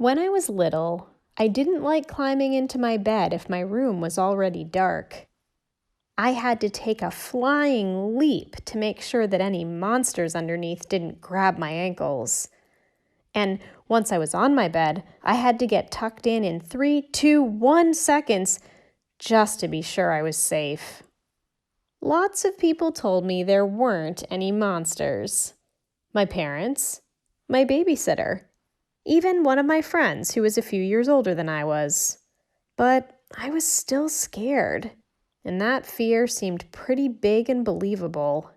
When I was little, I didn't like climbing into my bed if my room was already dark. I had to take a flying leap to make sure that any monsters underneath didn't grab my ankles. And once I was on my bed, I had to get tucked in 3, 2, 1 seconds just to be sure I was safe. Lots of people told me there weren't any monsters. My parents, my babysitter, even one of my friends who was a few years older than I was. But I was still scared, and that fear seemed pretty big and believable.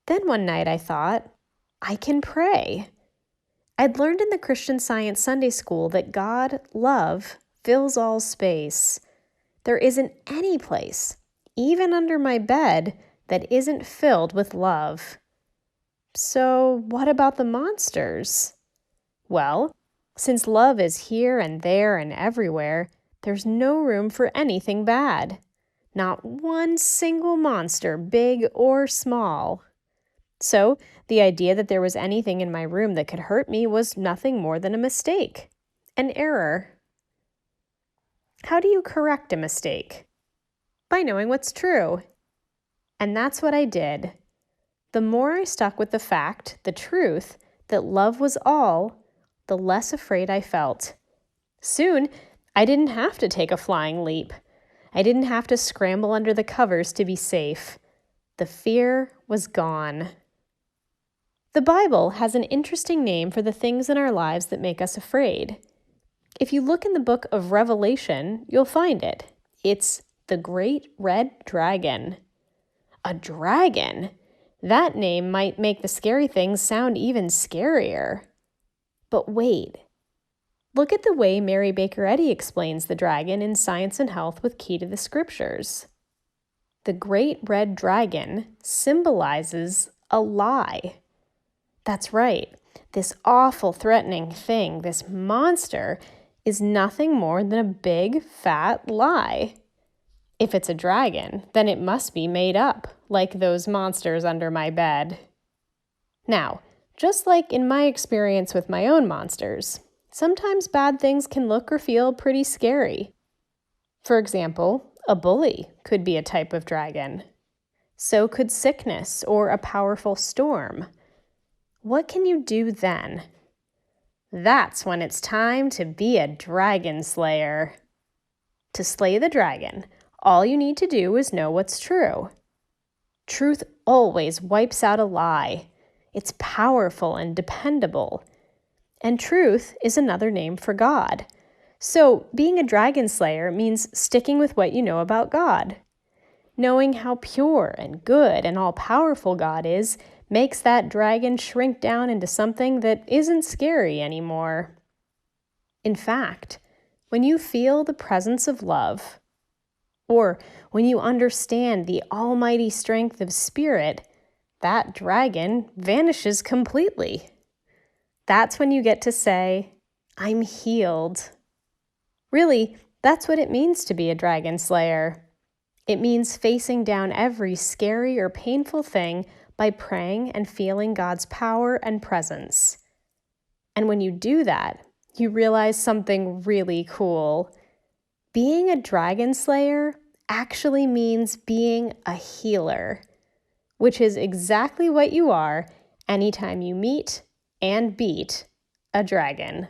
Then one night I thought, I can pray. I'd learned in the Christian Science Sunday School that God, love, fills all space. There isn't any place, even under my bed, that isn't filled with love. So what about the monsters? Well, since love is here and there and everywhere, there's no room for anything bad. Not one single monster, big or small. So, the idea that there was anything in my room that could hurt me was nothing more than a mistake, an error. How do you correct a mistake? By knowing what's true. And that's what I did. The more I stuck with the fact, the truth, that love was all, the less afraid I felt. Soon, I didn't have to take a flying leap. I didn't have to scramble under the covers to be safe. The fear was gone. The Bible has an interesting name for the things in our lives that make us afraid. If you look in the book of Revelation, you'll find it. It's the Great Red Dragon. A dragon? That name might make the scary things sound even scarier. But wait. Look at the way Mary Baker Eddy explains the dragon in Science and Health with Key to the Scriptures. The Great Red Dragon symbolizes a lie. That's right. This awful, threatening thing, this monster, is nothing more than a big, fat lie. If it's a dragon, then it must be made up, like those monsters under my bed. Now, just like in my experience with my own monsters, sometimes bad things can look or feel pretty scary. For example, a bully could be a type of dragon. So could sickness or a powerful storm. What can you do then? That's when it's time to be a dragon slayer. To slay the dragon, all you need to do is know what's true. Truth always wipes out a lie. It's powerful and dependable. And truth is another name for God. So being a dragon slayer means sticking with what you know about God. Knowing how pure and good and all-powerful God is makes that dragon shrink down into something that isn't scary anymore. In fact, when you feel the presence of love, or when you understand the almighty strength of spirit, that dragon vanishes completely. That's when you get to say, I'm healed. Really, that's what it means to be a dragon slayer. It means facing down every scary or painful thing by praying and feeling God's power and presence. And when you do that, you realize something really cool. Being a dragon slayer actually means being a healer, which is exactly what you are anytime you meet and beat a dragon.